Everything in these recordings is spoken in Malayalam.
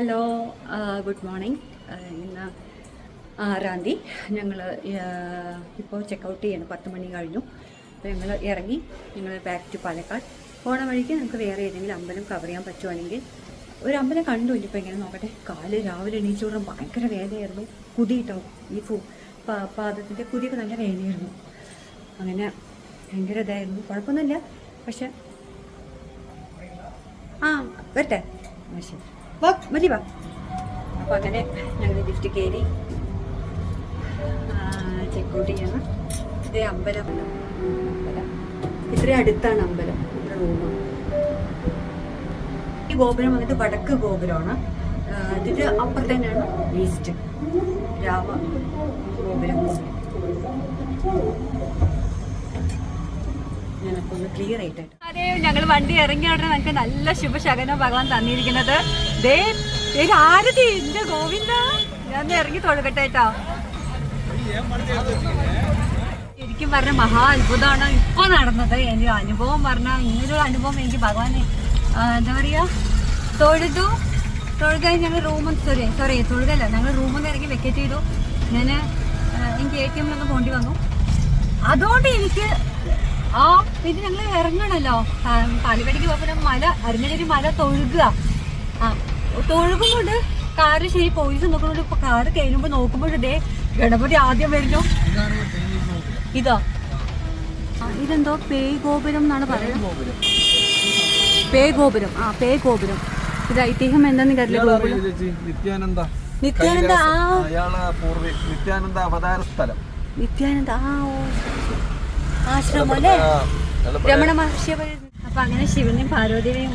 Hello, good morning. ഇന്ന് 6-ാം തീയതി ഞങ്ങൾ ഇപ്പോൾ ചെക്കൗട്ട് ചെയ്യണം. 10 മണി കഴിഞ്ഞു. അപ്പോൾ ഞങ്ങൾ ഇറങ്ങി. ഞങ്ങൾ ബാക്ക് ടു പാലക്കാട് പോണ വഴിക്ക് നമുക്ക് വേറെ ഏതെങ്കിലും അമ്പലം കവർ ചെയ്യാൻ പറ്റുവാണെങ്കിൽ ഒരു അമ്പലം കണ്ടു. ഇനിയിപ്പോൾ ഇങ്ങനെ നോക്കട്ടെ. കാല് രാവിലെ എണീച്ചോടും ഭയങ്കര വേദനയായിരുന്നു. കുതി കേട്ടോ, ഈ പാദത്തിൻ്റെ കുതിയൊക്കെ നല്ല വേദനയായിരുന്നു. അങ്ങനെ ഭയങ്കര ഇതായിരുന്നു. കുഴപ്പമൊന്നുമില്ല. പക്ഷെ വരട്ടെ. ശരി, വാ മതി വാ. അപ്പോൾ അങ്ങനെ ഞങ്ങൾ ലിഫ്റ്റ് കയറി ചെക്കൗട്ട് ചെയ്യണം. ഇതേ അമ്പലം ഇത്രയും അടുത്താണ് അമ്പലം. ഇവിടെ റൂമാണ്. ഈ ഗോപുരം വന്നിട്ട് വടക്ക് ഗോപുരമാണ്. ഇതിൻ്റെ അപ്പുറത്ത് തന്നെയാണ് ഈസ്റ്റ് രാമ ഗോപുരം. ക്ലിയർ ആയിട്ട് അതെ, ഞങ്ങൾ വണ്ടി ഇറങ്ങിയ ഉടനെ നമുക്ക് നല്ല ശുഭശകനം ഭഗവാൻ തന്നിരിക്കുന്നത്. ആരതി എന്റെ ഗോവിന്ദ, ഞാൻ ഇറങ്ങി തൊഴുകട്ടെ കേട്ടോ. ശരിക്കും പറഞ്ഞ മഹാ അത്ഭുതമാണ് ഇപ്പൊ നടന്നത്. എനിക്ക് അനുഭവം പറഞ്ഞാൽ ഇങ്ങനൊരു അനുഭവം എനിക്ക് ഭഗവാൻ എന്താ പറയാ തൊഴുകാൻ ഞങ്ങൾ തൊഴുകല്ല, ഞങ്ങൾ റൂമിൽ നിന്ന് ഇറങ്ങി വെക്കേറ്റ് ചെയ്തു. ഞാൻ എനിക്ക് ATM പോണ്ടി വന്നു. അതുകൊണ്ട് എനിക്ക് പിന്നെ ഞങ്ങൾ ഇറങ്ങണല്ലോ പാലക്കാടേക്ക് പോകുമ്പോൾ മല അരുണഗിരി മല തൊഴുക. തൊഴുകുമ്പോണ്ട് കാറ് ശരി പോലീസ് നോക്കുന്നുണ്ട്. ഇപ്പൊ കാറ് കഴിയുമ്പോ നോക്കുമ്പോഴേ ഗണപതി ആദ്യം വരുന്നു. ഇതോ ഇതെന്തോ പേയ് ഗോപുരം എന്നാണ് പറയുന്നത്. പേയ് ഗോപുരം. പേയ് ഇത് ഐതിഹ്യം എന്താന്ന് കരുതില്ല. ഗോപുരം നിത്യാനന്ദ അവതാര സ്ഥലം. നിത്യാനന്ദ ആശ്രമം അല്ലേ, രമണ മഹർഷി. അപ്പൊ അങ്ങനെ ശിവനെയും പാർവതിയെയും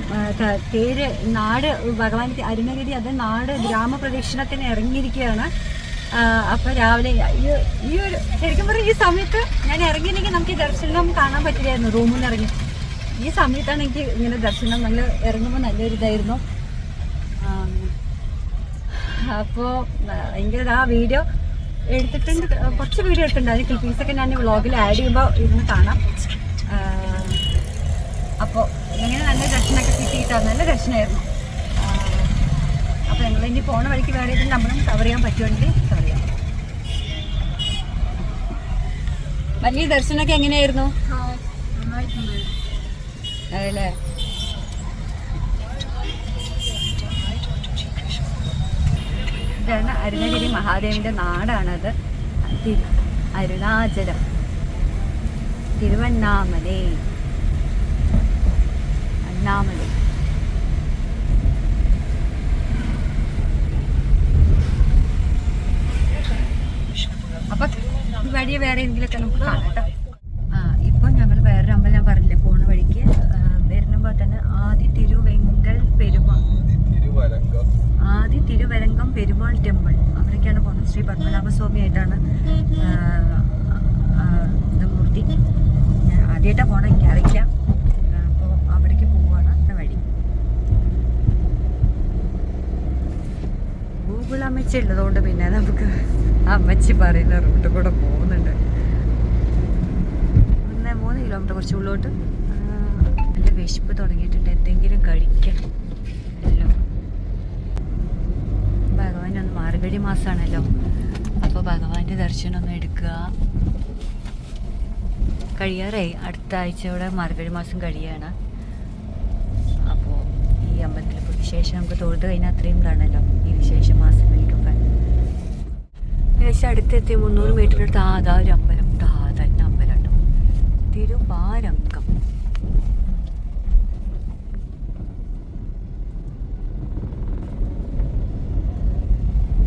പേര് നാട് ഭഗവാൻ അരുണഗിരി, അത് നാട് ഗ്രാമപ്രദക്ഷിണത്തിന് ഇറങ്ങിയിരിക്കുകയാണ്. അപ്പൊ രാവിലെ ഈ ഒരു ശരിക്കും പറഞ്ഞ ഈ സമയത്ത് ഞാൻ ഇറങ്ങിയില്ലെങ്കിൽ നമുക്ക് ഈ ദർശനം കാണാൻ പറ്റില്ലായിരുന്നു. റൂമിൽ നിന്ന് ഇറങ്ങി ഈ സമയത്താണ് എനിക്ക് ഇങ്ങനെ ദർശനം നല്ല ഇറങ്ങുമ്പോൾ നല്ലൊരു ഇതായിരുന്നു. അപ്പോൾ ഭയങ്കര ആ വീഡിയോ എടുത്തിട്ടുണ്ട്, കുറച്ച് വീഡിയോ എടുത്തിട്ടുണ്ട്. അതിന് ക്ലിപ്പിങ്സൊക്കെ ഞാൻ വ്ളോഗിൽ ആഡ് ചെയ്യുമ്പോൾ ഇരുന്ന് കാണാം. അപ്പോൾ ഇങ്ങനെ നല്ല ദർശനമൊക്കെ കിട്ടിയിട്ടാണ്, നല്ല ദർശനമായിരുന്നു. അപ്പോൾ ഞങ്ങൾ ഇനി പോണ വഴിക്ക് വേറെ ഏതെങ്കിലും നമ്മളും കവർ ചെയ്യാൻ പറ്റുമെങ്കിൽ കവർ ചെയ്യാം. വലിയ ദർശനമൊക്കെ എങ്ങനെയായിരുന്നു? അതല്ലേ, ഇതാണ് അരുണഗിരി മഹാദേവിൻ്റെ നാടാണത്. അരുണാചലം, തിരുവണ്ണാമലൈ. അപ്പൊ വഴി വേറെ എന്തെങ്കിലുമൊക്കെ നമുക്ക് കാണാം കേട്ടോ. ഇപ്പൊ ഞങ്ങൾ വേറൊരു അമ്പലം ഞാൻ പറഞ്ഞില്ലേ, പോണ വഴിക്ക് വരുമ്പോ തന്നെ ആദി തിരുവരങ്കം പെരുമാൾ ടെമ്പിൾ, അവിടേക്കാണ് പോകുന്നത്. ശ്രീ പത്മനാഭസ്വാമി ആയിട്ടാണ് മൂർത്തി. ഞാൻ ആദ്യമായിട്ടാണ് പോകണം, എനിക്കറിയില്ല. അപ്പോൾ അവിടേക്ക് പോവുകയാണ് വഴി. ഗൂഗിൾ അമ്മച്ചി ഉള്ളതുകൊണ്ട് പിന്നെ നമുക്ക് അമ്മച്ചി പറയുന്ന റൂട്ട് കൂടെ പോകുന്നുണ്ട്. 3 കിലോമീറ്റർ കുറച്ച് ഉള്ളോട്ട്. നല്ല വിശപ്പ് തുടങ്ങിയിട്ടുണ്ട്, എന്തെങ്കിലും കഴിക്കണം. ഭഗവാൻ ഒന്ന് മാർഗഴി മാസമാണല്ലോ, അപ്പോൾ ഭഗവാന്റെ ദർശനം ഒന്ന് എടുക്കുക. കഴിയാറായി, അടുത്ത ആഴ്ചയോടെ മാർഗഴി മാസം കഴിയാണ്. അപ്പോൾ ഈ അമ്പലത്തിൽ ഇപ്പോൾ വിശേഷം നമുക്ക് തൊഴുത് കഴിഞ്ഞാൽ അത്രയും കാണല്ലോ ഈ വിശേഷ മാസങ്ങളിലൊക്കെ. ഏകദേശം അടുത്തെത്തി 300 മീറ്റർ അടുത്ത് അതാ ഒരു അമ്പലം. തന്നെ അമ്പലം കേട്ടോ, തിരുവാരങ്കം.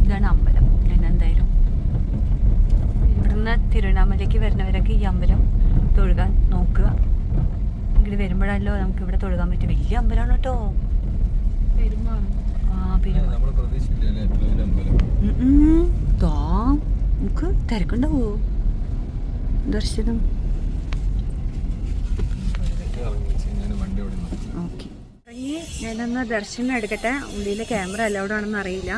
ഇതാണ് അമ്പലം. ഞാൻ എന്തായാലും ഇവിടുന്ന് തിരുവണ്ണാമലയ്ക്ക് വരുന്നവരൊക്കെ ഈ അമ്പലം തൊഴുകാൻ നോക്കുക. ഇങ്ങോട്ട് വരുമ്പോഴല്ലോ നമുക്ക് ഇവിടെ തൊഴുകാൻ പറ്റും. വലിയ അമ്പലമാണ് കേട്ടോ. നമുക്ക് തിരക്കുണ്ടാവോ ദർശനം? ഓക്കെ, ഞാനൊന്ന് ദർശനം എടുക്കട്ടെ. ഉള്ളിലെ ക്യാമറ അലൗഡ് ആണെന്ന് അറിയില്ല.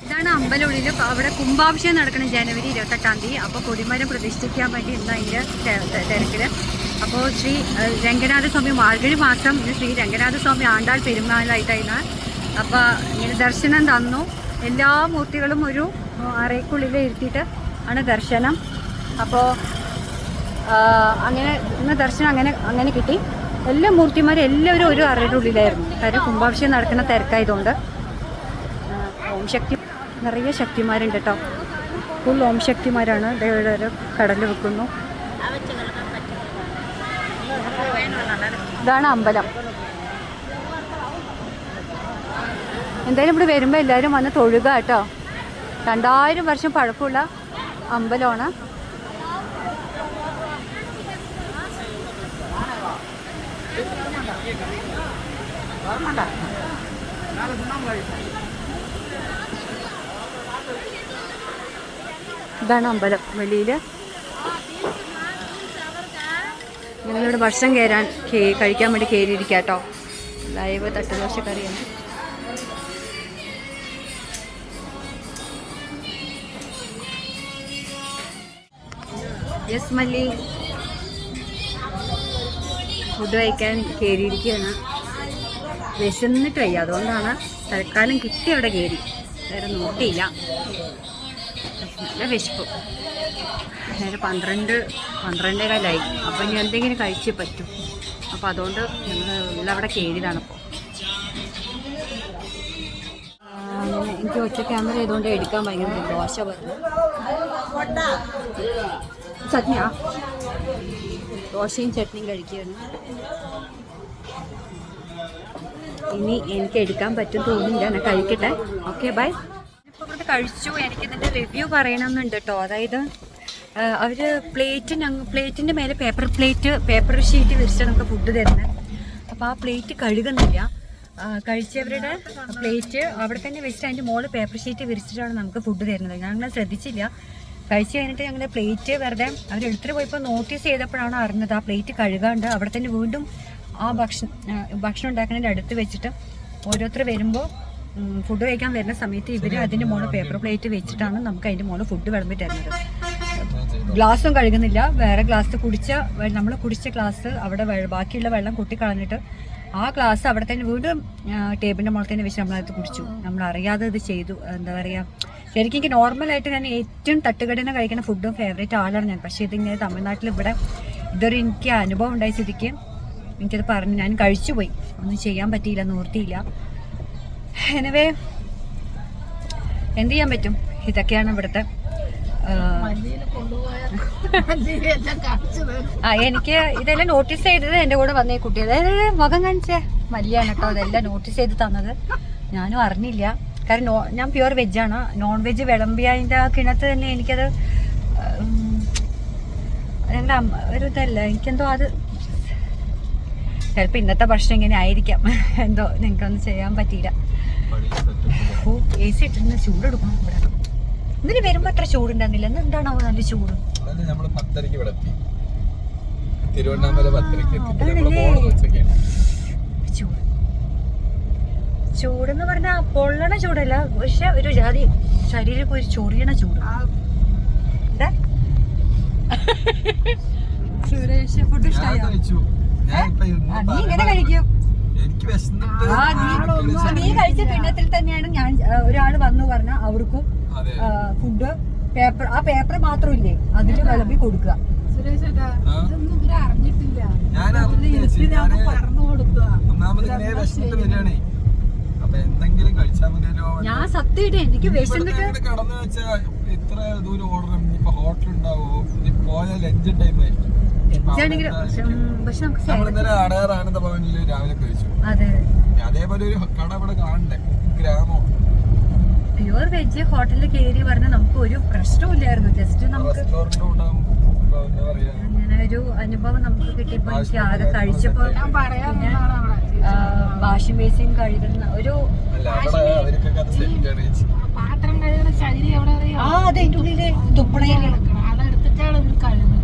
ഇതാണ് അമ്പലമുള്ളിൽ. അവിടെ കുംഭാഭിഷേകം നടക്കണം ജനുവരി 28-ാം തീയതി. അപ്പോൾ കൊടിമരം പ്രതിഷ്ഠിക്കാൻ വേണ്ടി ഇന്ന് അതിൻ്റെ തിരക്കിൽ അപ്പോൾ ശ്രീ രംഗനാഥസ്വാമി മാർഗഴി മാസം ശ്രീ രംഗനാഥസ്വാമി ആണ്ടാൾ പെരുമാളായിട്ടായിരുന്നു. അപ്പോൾ ഇങ്ങനെ ദർശനം തന്നു. എല്ലാ മൂർത്തികളും ഒരു അറയ്ക്കുള്ളിൽ ഇരുത്തിയിട്ട് ആണ് ദർശനം. അപ്പോൾ അങ്ങനെ ഇന്ന് ദർശനം അങ്ങനെ കിട്ടി. എല്ലാ മൂർത്തിമാരും എല്ലാവരും ഒരു അറയുടെ ഉള്ളിലായിരുന്നു. കാര്യം കുംഭാഭിഷേകം നടക്കുന്ന തിരക്കായതുകൊണ്ട്. ഓം ശക്തി നിറയെ ശക്തിമാരുണ്ട് കേട്ടോ. ഫുൾ ഓം ശക്തിമാരാണ്. ദേവരെ കടലിൽ വെക്കുന്നു. ഇതാണ് അമ്പലം. എന്തായാലും ഇവിടെ വരുമ്പോൾ എല്ലാവരും വന്ന് തൊഴുക കേട്ടോ. 2000 വർഷം പഴക്കമുള്ള അമ്പലമാണ്. ഇതാണ് അമ്പലം വെളിയിൽ. ഞങ്ങളിവിടെ ഭക്ഷണം കഴിക്കാൻ വേണ്ടി കയറിയിരിക്കാം കേട്ടോ. ലൈവ് തട്ടുദോശക്കറിയാണ്. യെസ് മല്ലി ഫുഡ് കഴിക്കാൻ കയറിയിരിക്കുകയാണ്. വിശന്നിട്ട് വയ്യ, അതുകൊണ്ടാണ് തൽക്കാലം കിട്ടി അവിടെ കയറി. വേറെ നോക്കിയില്ല. നല്ല വിശപ്പ്. നേരെ 12-12:15 അപ്പോൾ ഇനി എന്തെങ്കിലും കഴിച്ചേ പറ്റും. അപ്പോൾ അതുകൊണ്ട് ഞങ്ങൾ അവിടെ കയറിയതാണ്. ഇപ്പോൾ എനിക്ക് ഒറ്റ ക്യാമറ ആയതുകൊണ്ട് എടുക്കാൻ ഭയങ്കര ദോശ പറഞ്ഞു. ചട്നിയാ? ദോശയും ചട്നിയും കഴിക്കുകയാണ്. ഇനി എനിക്ക് എടുക്കാൻ പറ്റും തോന്നില്ല. ഞാൻ കഴിക്കട്ടെ. Okay bye. ഇപ്പോൾ ഇവിടുത്തെ കഴിച്ചു. എനിക്ക് ഇതിൻ്റെ റിവ്യൂ പറയണമെന്നുണ്ട് കേട്ടോ. അതായത് അവർ പ്ലേറ്റിൻ്റെ മേലെ പേപ്പർ ഷീറ്റ് വിരിച്ചാണ് നമുക്ക് ഫുഡ് തരുന്നത്. അപ്പോൾ ആ പ്ലേറ്റ് കഴുകുന്നില്ല. കഴിച്ചവരുടെ പ്ലേറ്റ് അവിടെ തന്നെ വെച്ചിട്ട് അതിൻ്റെ മുകളിൽ പേപ്പർ ഷീറ്റ് വിരിച്ചിട്ടാണ് നമുക്ക് ഫുഡ് തരുന്നത്. ഞങ്ങൾ ശ്രദ്ധിച്ചില്ല. കഴിച്ച് കഴിഞ്ഞിട്ട് ഞങ്ങൾ പ്ലേറ്റ് വെറുതെ അവരെടുത്തിട്ട് പോയപ്പോൾ നോട്ടീസ് ചെയ്തപ്പോഴാണ് അറിഞ്ഞത് ആ പ്ലേറ്റ് കഴുകാണ്ട് അവിടെ തന്നെ വീണ്ടും ആ ഭക്ഷണം ഉണ്ടാക്കുന്നതിൻ്റെ അടുത്ത് വെച്ചിട്ട് ഓരോരുത്തർ വരുമ്പോൾ ഫുഡ് കഴിക്കാൻ വരുന്ന സമയത്ത് ഇവർ അതിൻ്റെ മുകളിൽ പേപ്പർ പ്ലേറ്റ് വെച്ചിട്ടാണ് നമുക്ക് അതിൻ്റെ മുകളിൽ ഫുഡ് വിളമ്പി തരുന്നത്. ഗ്ലാസ്സും കഴുകുന്നില്ല. വേറെ നമ്മൾ കുടിച്ച ഗ്ലാസ് അവിടെ ബാക്കിയുള്ള വെള്ളം കുട്ടിക്കളഞ്ഞിട്ട് ആ ഗ്ലാസ് അവിടെ തന്നെ വീണ്ടും ടേബിളിൻ്റെ മുകളിൽ തന്നെ വെച്ച് നമ്മളത് കുടിച്ചു. നമ്മളറിയാതെ ഇത് ചെയ്തു. എന്താ പറയുക, ശരിക്കും എനിക്ക് നോർമലായിട്ട് ഞാൻ ഏറ്റവും തട്ടുകടയിൽ നിന്ന് കഴിക്കുന്ന ഫുഡും ഫേവറേറ്റ് ആളാണ് ഞാൻ. പക്ഷേ ഇതിങ്ങനെ തമിഴ്നാട്ടിൽ ഇതൊരു എനിക്ക് അനുഭവം ഉണ്ടായ സ്ഥിതിക്ക് എനിക്കത് പറഞ്ഞു. ഞാൻ കഴിച്ചുപോയി. ഒന്നും ചെയ്യാൻ പറ്റിയില്ല, നിവൃത്തിയില്ല. എനിവേ എന്ത് ചെയ്യാൻ പറ്റും? ഇതൊക്കെയാണ് ഇവിടുത്തെ. എനിക്ക് ഇതെല്ലാം നോട്ടീസ് ചെയ്തത് എൻ്റെ കൂടെ വന്നേ കുട്ടി. അതായത് മുഖം കാണിച്ചേ മല്ലിയാണ് കേട്ടോ. അതെല്ലാം നോട്ടീസ് ചെയ്ത് തന്നത്. ഞാനും അറിഞ്ഞില്ല. കാരണം ഞാൻ പ്യുവർ വെജാണ്. നോൺ വെജ് വിളമ്പിയതിൻ്റെ ആ കിണത്ത് തന്നെ എനിക്കത് ഞങ്ങളുടെ ഒരു ഇതല്ല. എനിക്കെന്തോ അത് ചിലപ്പോൾ ഇന്നത്തെ ഭക്ഷണം ഇങ്ങനെ ആയിരിക്കാം. എന്തോ നിങ്ങൾക്കൊന്നും ചെയ്യാൻ പറ്റിയില്ല. ഓ AC ഇട്ടിരുന്ന് ചൂടെടുക്കണം. ഇവിടെ ഇന്നലെ വരുമ്പോ അത്ര ചൂടുണ്ടായിരുന്നില്ല. ഇന്ന് എന്താണോ നല്ല ചൂട്. ചൂടെന്ന് പറഞ്ഞാൽ പൊള്ളണ ചൂടല്ല, പക്ഷെ ഒരു ജാതി ശരീരം ഒരു ചൊറിയണ ചൂട്. സുരേഷ് ഫുഡ് ഇഷ്ടമായോ? നീ ഇങ്ങനെ കഴിക്കും. നീ കഴിച്ച കിണ്ണത്തിൽ തന്നെയാണ് ഞാൻ ഒരാൾ വന്നു പറഞ്ഞ അവർക്കും ഫുഡ് ആ പേപ്പർ മാത്രമില്ലേ അതിൽ വിളമ്പി കൊടുക്കുക. ഞാൻ സത്യമായിട്ട് എനിക്ക് വിശന്നിട്ട് പക്ഷെ പ്യുവർ വെജ് ഹോട്ടലിൽ കയറി പറഞ്ഞാൽ നമുക്ക് ഒരു പ്രശ്നമില്ലായിരുന്നു. ജസ്റ്റ് നമുക്ക് അങ്ങനെ ഒരു അനുഭവം നമുക്ക് കിട്ടിയപ്പോ എനിക്ക് ആകെ കഴിച്ചപ്പോ പിന്നെ വാഷിംഗ് ബേസിൻ കഴുകുന്ന ഒരു അതിന്റെ ഉള്ളില് തുപ്പണയില്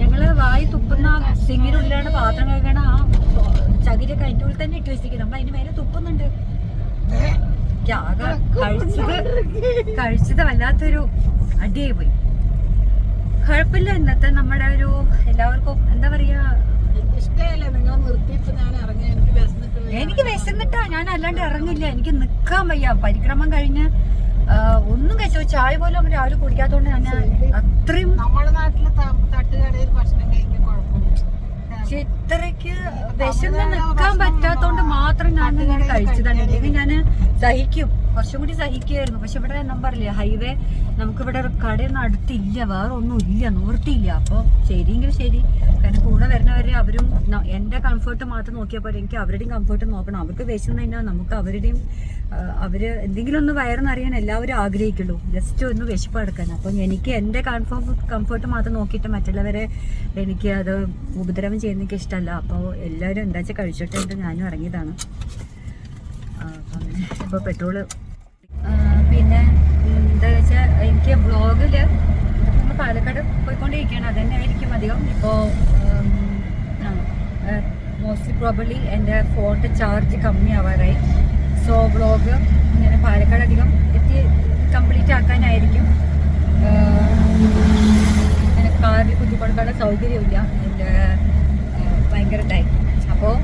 ഞങ്ങള് വായി തുപ്പുന്ന സിങ്ങിനുള്ളിലാണ് പാത്രം കഴുകണ ആ ചകിരിയൊക്കെ അതിന്റെ ഉള്ളിൽ തന്നെ ഇട്ട് വെച്ചിരിക്കും. നമ്മൾ അതിന് മേലെ തുപ്പുന്നുണ്ട്. കഴിച്ചത് വല്ലാത്തൊരു അടിയായി പോയി. കുഴപ്പമില്ല. ഇന്നത്തെ നമ്മുടെ ഒരു എല്ലാവർക്കും എന്താ പറയാ എനിക്ക് വിശന്നിട്ടാ, ഞാൻ അല്ലാണ്ട് ഇറങ്ങില്ല. എനിക്ക് നിക്കാൻ വയ്യ. പരിക്രമം കഴിഞ്ഞ് ഒന്നും കഴിച്ചോ, ചായ പോലും അവർ ആരും കുടിക്കാത്തോണ്ട് ഞാൻ അത്രയും നമ്മുടെ നാട്ടില് തട്ടുകടയിൽ ഭക്ഷണം കഴിക്കാൻ കുഴപ്പമില്ല. ഇത്രയ്ക്ക് വിശന്ന് നിൽക്കാൻ പറ്റാത്തോണ്ട് മാത്രം ഞാൻ ഇങ്ങനെ കഴിച്ചതാണ്. ഇല്ലെങ്കിൽ ഞാൻ സഹിക്കും, കുറച്ചും കൂടി സഹിക്കുമായിരുന്നു. പക്ഷെ ഇവിടെ ഞാൻ പറഞ്ഞില്ലേ, ഹൈവേ നമുക്കിവിടെ കടയൊന്നും അടുത്തില്ല, വേറെ ഒന്നും ഇല്ല, നിവൃത്തിയില്ല. അപ്പോൾ ശരിയെങ്കിൽ ശരി, കാരണം കൂടെ വരുന്നവരെ അവരും എൻ്റെ കംഫർട്ട് മാത്രം നോക്കിയാൽ പോലെ എനിക്ക് അവരുടെയും കംഫർട്ട് നോക്കണം. അവർക്ക് വിശന്ന് കഴിഞ്ഞാൽ നമുക്ക് അവരുടെയും അവര് എന്തെങ്കിലും ഒന്ന് വയറെന്നറിയാൻ എല്ലാവരും ആഗ്രഹിക്കുള്ളൂ, ജസ്റ്റ് ഒന്ന് വിശപ്പെടുക്കാൻ. അപ്പം എനിക്ക് എൻ്റെ കംഫർട്ട് മാത്രം നോക്കിയിട്ട് മറ്റുള്ളവരെ എനിക്ക് അത് ഉപദ്രവം ചെയ്യുന്ന എനിക്ക് ഇഷ്ടമല്ല. അപ്പോൾ എല്ലാവരും എന്താ വെച്ചാൽ കഴിച്ചോട്ടെ എന്ന് ഞാനും ഇറങ്ങിയതാണ്. അപ്പം ഇപ്പോൾ പെട്രോള് പിന്നെ എന്താ വെച്ചാൽ എനിക്ക് വ്ളോഗിൽ നമ്മൾ പാലക്കാട് പോയിക്കൊണ്ടിരിക്കുകയാണ്, അത് തന്നെ ആയിരിക്കും അധികം. ഇപ്പോൾ മോസ്റ്റ്ലി പ്രോബബ്ലി എൻ്റെ ഫോണിൻ്റെ ചാർജ് കമ്മിയാവാറായി. സോ വ്ളോഗ് ഇങ്ങനെ പാലക്കാട് അധികം കംപ്ലീറ്റ് ആക്കാനായിരിക്കും. അങ്ങനെ കാറിൽ കുത്തിക്കൊടുക്കാനുള്ള സൗകര്യമില്ല, എൻ്റെ ഭയങ്കര ടൈം. അപ്പോൾ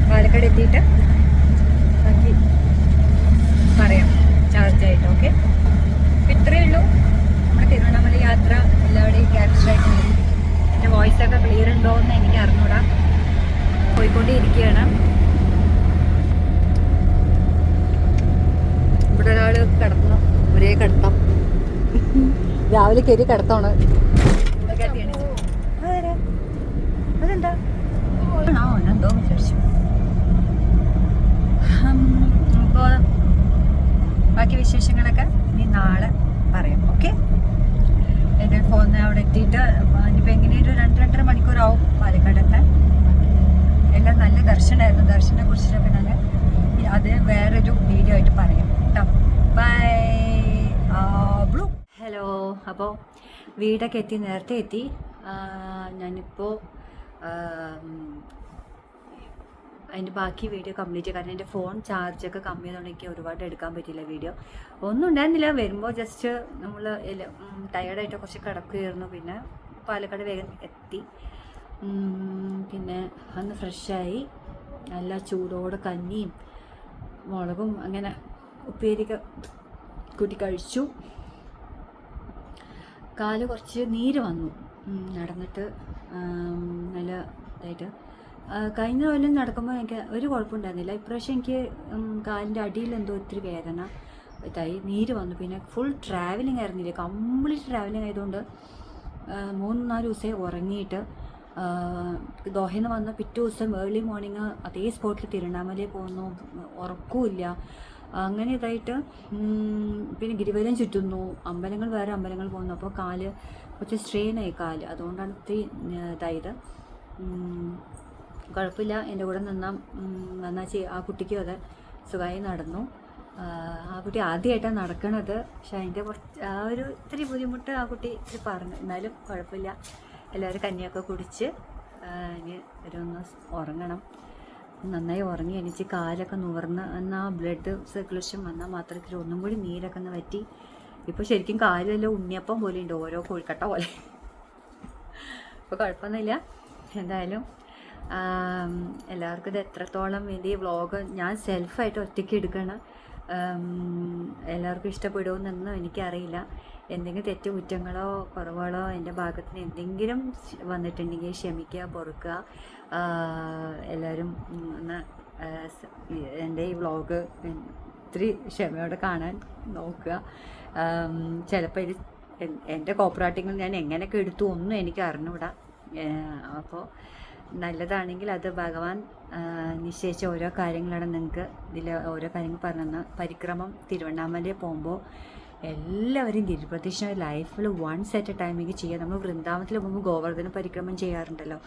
പാലക്കാട് എത്തിയിട്ട് ബാക്കി പറയാം ചാർജായിട്ട്. ഓക്കെ, അപ്പം ഇത്രയേ ഉള്ളൂ നമ്മുടെ തിരുവണ്ണാമല യാത്ര. എല്ലാവരുടെയും ക്യാപ്ചർ ആയിട്ട് എൻ്റെ വോയിസൊക്കെ ക്ലിയർ ഉണ്ടോ എന്ന് എനിക്ക് അറിഞ്ഞൂടാ. പോയിക്കൊണ്ടേയിരിക്കുകയാണ്. ഇവിടെ ഒരാൾ കിടന്നു, ഒരേ കിടത്തം, രാവിലെ കയറി കിടത്താണ്. അതെന്താ എന്തോ വിചാരിച്ചു. അപ്പോൾ ബാക്കി വിശേഷങ്ങളൊക്കെ ഇനി നാളെ പറയാം. ഓക്കെ, എൻ്റെ ഫോൺ അവിടെ എത്തിയിട്ട് ഇനിയിപ്പോൾ എങ്ങനെയൊരു 2-2.5 മണിക്കൂറാവും പാലക്കാടെത്താൻ. എല്ലാം നല്ല ദർശനമായിരുന്നു. ദർശനെ കുറിച്ചിട്ടൊക്കെ ഞാൻ അത് വേറൊരു വീഡിയോ ആയിട്ട് പറയാം കേട്ടോ. By blue. ഹലോ, അപ്പോൾ വീടൊക്കെ എത്തി, നേരത്തെ എത്തി. ഞാനിപ്പോൾ അതിൻ്റെ ബാക്കി വീഡിയോ കംപ്ലീറ്റ് ചെയ്യാം. കാരണം എൻ്റെ ഫോൺ ചാർജൊക്കെ കമ്മിയായതുകൊണ്ട് എനിക്ക് ഒരുപാട് എടുക്കാൻ പറ്റിയില്ല വീഡിയോ. ഒന്നും ഉണ്ടായിരുന്നില്ല, വരുമ്പോൾ ജസ്റ്റ് നമ്മൾ ടയേർഡായിട്ട് കുറച്ച് കിടക്കുകയായിരുന്നു. പിന്നെ പാലക്കാട് വേഗം എത്തി. പിന്നെ അന്ന് ഫ്രഷായി, നല്ല ചൂടോടെ കഞ്ഞിയും മുളകും അങ്ങനെ ഉപ്പേരിയൊക്കെ കൂട്ടി കഴിച്ചു. കാല് കുറച്ച് നീര് വന്നു നടന്നിട്ട്, നല്ല ഇതായിട്ട്. കഴിഞ്ഞ കൊല്ലം നടക്കുമ്പോൾ എനിക്ക് ഒരു കുഴപ്പമുണ്ടായിരുന്നില്ല. ഇപ്രാവശ്യം എനിക്ക് കാലിൻ്റെ അടിയിൽ എന്തോ ഒത്തിരി വേദന ഇതായി, നീര് വന്നു. പിന്നെ ഫുൾ ട്രാവലിംഗ് ആയിരുന്നില്ല, കംപ്ലീറ്റ് ട്രാവലിംഗ് ആയതുകൊണ്ട് 3-4 ദിവസമേ ഉറങ്ങിയിട്ട്. ദോഹയിൽ നിന്ന് വന്ന പിറ്റേ ദിവസം ഏർലി മോർണിംഗ് അതേ സ്പോട്ടിൽ തിരുവണ്ണാമലയിൽ പോകുന്നു, ഉറക്കമില്ല. അങ്ങനെ ഇതായിട്ട് പിന്നെ ഗിരിവലം ചുറ്റുന്നു, വേറെ അമ്പലങ്ങൾ പോകുന്നു. അപ്പോൾ കാല് കുറച്ച് സ്ട്രെയിനായി കാല്, അതുകൊണ്ടാണ് ഒത്തിരി ഇതായത്. കുഴപ്പമില്ല, എൻ്റെ കൂടെ നന്നാ ആ കുട്ടിക്കും അതെ സുഖമായി നടന്നു. ആ കുട്ടി ആദ്യമായിട്ടാണ് നടക്കണത്. പക്ഷെ അതിൻ്റെ കുറച്ച് ആ ഒരു ഇത്തിരി ബുദ്ധിമുട്ട് ആ കുട്ടി ഇത്തിരി പറഞ്ഞു. എന്നാലും കുഴപ്പമില്ല, എല്ലാവരും കഞ്ഞിയൊക്കെ കുടിച്ച് ഇനി ഒന്ന് ഉറങ്ങണം. നന്നായി ഉറങ്ങി എണീച്ച് കാലൊക്കെ നുവർന്ന് എന്നാൽ ബ്ലഡ് സർക്കുലേഷൻ വന്നാൽ മാത്രത്തിൽ ഒന്നും കൂടി നീരൊക്കെ ഒന്ന് പറ്റി. ഇപ്പോൾ ശരിക്കും കാലെല്ലാം ഉണ്ണിയപ്പം പോലെ ഉണ്ട്, ഓരോ കോഴിക്കട്ട പോലെ. ഇപ്പോൾ കുഴപ്പമൊന്നുമില്ല. എന്തായാലും എല്ലാവർക്കും ഇത് എത്രത്തോളം വലിയ വ്ളോഗ് ഞാൻ സെൽഫായിട്ട് ഒറ്റയ്ക്ക് എടുക്കണം, എല്ലാവർക്കും ഇഷ്ടപ്പെടുമെന്നൊന്നും എനിക്കറിയില്ല. എന്തെങ്കിലും തെറ്റുകുറ്റങ്ങളോ കുറവുകളോ എൻ്റെ ഭാഗത്തിന് എന്തെങ്കിലും വന്നിട്ടുണ്ടെങ്കിൽ ക്ഷമിക്കുക, പൊറുക്കുക. എല്ലാവരും ഒന്ന് എൻ്റെ ഈ വ്ളോഗ് ഇത്തിരി ക്ഷമയോടെ കാണാൻ നോക്കുക. ചിലപ്പോൾ ഇത് എൻ്റെ കോപ്പറേറ്റിങ്ങിൽ ഞാൻ എങ്ങനെയൊക്കെ എടുത്തു ഒന്നും എനിക്ക് അറിഞ്ഞൂടാ. അപ്പോൾ നല്ലതാണെങ്കിൽ അത് ഭഗവാൻ നിശ്ചയിച്ച ഓരോ കാര്യങ്ങളാണ്. നിങ്ങൾക്ക് ഇതിൽ ഓരോ കാര്യങ്ങൾ പറഞ്ഞു. പരിക്രമം തിരുവണ്ണാമലയിൽ പോകുമ്പോൾ എല്ലാവരും ഗിരിപ്രദക്ഷിണ ലൈഫിൽ വൺസ് അറ്റ് എ ടൈമിലേക്ക് ചെയ്യുക. നമ്മൾ വൃന്ദാവനത്തിൽ പോകുമ്പോൾ ഗോവർദ്ധന പരിക്രമം ചെയ്യാറുണ്ടല്ലോ,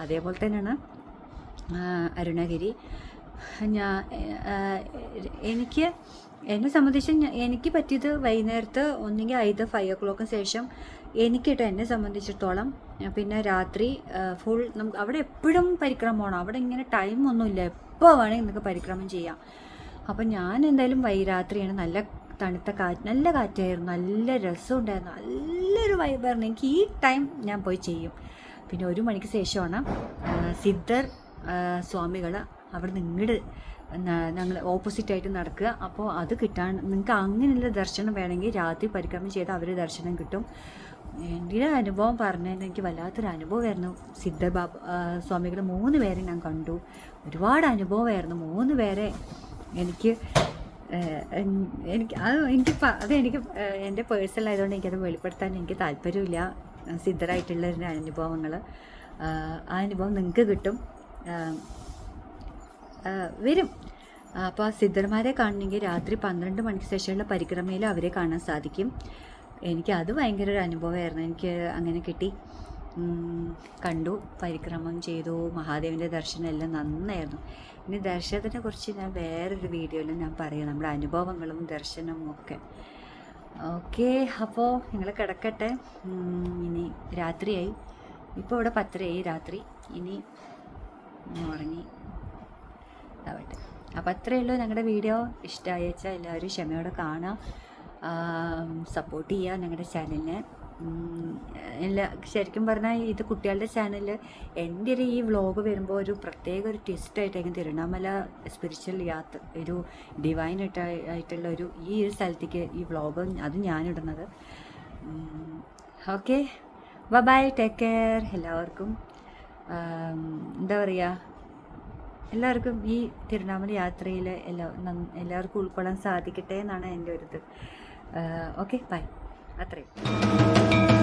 അതേപോലെ തന്നെയാണ് അരുണഗിരി. എന്നെ സംബന്ധിച്ച് എനിക്ക് പറ്റിയത് വൈകുന്നേരത്ത് ഒന്നെങ്കിൽ 5 o'clock ശേഷം എനിക്കിട്ട് എന്നെ സംബന്ധിച്ചിടത്തോളം. പിന്നെ രാത്രി ഫുൾ നമുക്ക് അവിടെ എപ്പോഴും പരിക്രമമാണ്, അവിടെ ഇങ്ങനെ ടൈമൊന്നുമില്ല, എപ്പോൾ വേണമെങ്കിൽ നിങ്ങൾക്ക് പരിക്രമം ചെയ്യാം. അപ്പം ഞാൻ എന്തായാലും രാത്രിയാണ്. നല്ല തണുത്ത കാറ്റ്, നല്ല കാറ്റായിരുന്നു, നല്ല രസമുണ്ടായിരുന്നു, നല്ലൊരു നല്ലൊരു വൈബായിരുന്നു. എനിക്ക് ഈ ടൈം ഞാൻ പോയി ചെയ്യും. പിന്നെ 1 മണിക്ക് ശേഷമാണ് സിദ്ധർ സ്വാമികൾ അവിടെ നിന്ന് ഇങ്ങോട്ട് ഞങ്ങൾ ഓപ്പോസിറ്റായിട്ട് നടക്കുക. അപ്പോൾ അത് കിട്ടാൻ നിങ്ങൾക്ക് അങ്ങനെയുള്ള ദർശനം വേണമെങ്കിൽ രാത്രി പരിക്രമം ചെയ്ത് അവർ ദർശനം കിട്ടും. എൻ്റെ അനുഭവം പറഞ്ഞതിന് എനിക്ക് വല്ലാത്തൊരു അനുഭവമായിരുന്നു. സിദ്ധർ സ്വാമികൾ 3 പേരെ ഞാൻ കണ്ടു. ഒരുപാട് അനുഭവമായിരുന്നു. 3 പേരെ എനിക്ക് എൻ്റെ പേഴ്സണൽ ആയതുകൊണ്ട് എനിക്കത് വെളിപ്പെടുത്താൻ എനിക്ക് താല്പര്യമില്ല. സിദ്ധരായിട്ടുള്ള അനുഭവങ്ങൾ, ആ അനുഭവം നിങ്ങൾക്ക് കിട്ടും, വരും. അപ്പോൾ സിദ്ധന്മാരെ കാണണമെങ്കിൽ രാത്രി 12 മണിക്ക് ശേഷമുള്ള പരിക്രമയിൽ അവരെ കാണാൻ സാധിക്കും. എനിക്കത് ഭയങ്കര ഒരു അനുഭവമായിരുന്നു. എനിക്ക് അങ്ങനെ കിട്ടി, കണ്ടു, പരിക്രമം ചെയ്തു, മഹാദേവൻ്റെ ദർശനം എല്ലാം നന്നായിരുന്നു. ഇനി ദർശനത്തിനെ കുറിച്ച് ഞാൻ വേറൊരു വീഡിയോയിൽ ഞാൻ പറയാം, നമ്മുടെ അനുഭവങ്ങളും ദർശനവും ഒക്കെ. ഓക്കെ, അപ്പോൾ നിങ്ങൾ കിടക്കട്ടെ. ഇനി രാത്രിയായി, ഇപ്പോൾ ഇവിടെ 10:30 രാത്രി. ഇനി ഉറങ്ങി ആവട്ടെ. അപ്പോൾ അത്രയേ ഉള്ളൂ. ഞങ്ങളുടെ വീഡിയോ ഇഷ്ടമായി വെച്ചാൽ എല്ലാവരും ക്ഷമയോടെ കാണാം, സപ്പോർട്ട് ചെയ്യുക ഞങ്ങളുടെ ചാനലിനെ. ശരിക്കും പറഞ്ഞാൽ ഇത് കുട്ടികളുടെ ചാനൽ. എൻ്റെ ഈ വ്ളോഗ് വരുമ്പോൾ ഒരു പ്രത്യേക ഒരു ട്വിസ്റ്റായിട്ടായിരിക്കും തിരുവണ്ണാമല സ്പിരിച്വൽ യാത്ര, ഒരു ഡിവൈനായിട്ടുള്ള ഈ ഒരു സ്ഥലത്തേക്ക് ഈ വ്ളോഗ് അത് ഞാനിടുന്നത്. Okay, bye, take care. എല്ലാവർക്കും എന്താ പറയുക, എല്ലാവർക്കും ഈ തിരുവണ്ണാമല യാത്രയിൽ എല്ലാവർക്കും ഉൾക്കൊള്ളാൻ സാധിക്കട്ടെ എന്നാണ് എൻ്റെ ഒരു ഇത്. Okay, bye. അത്രയും.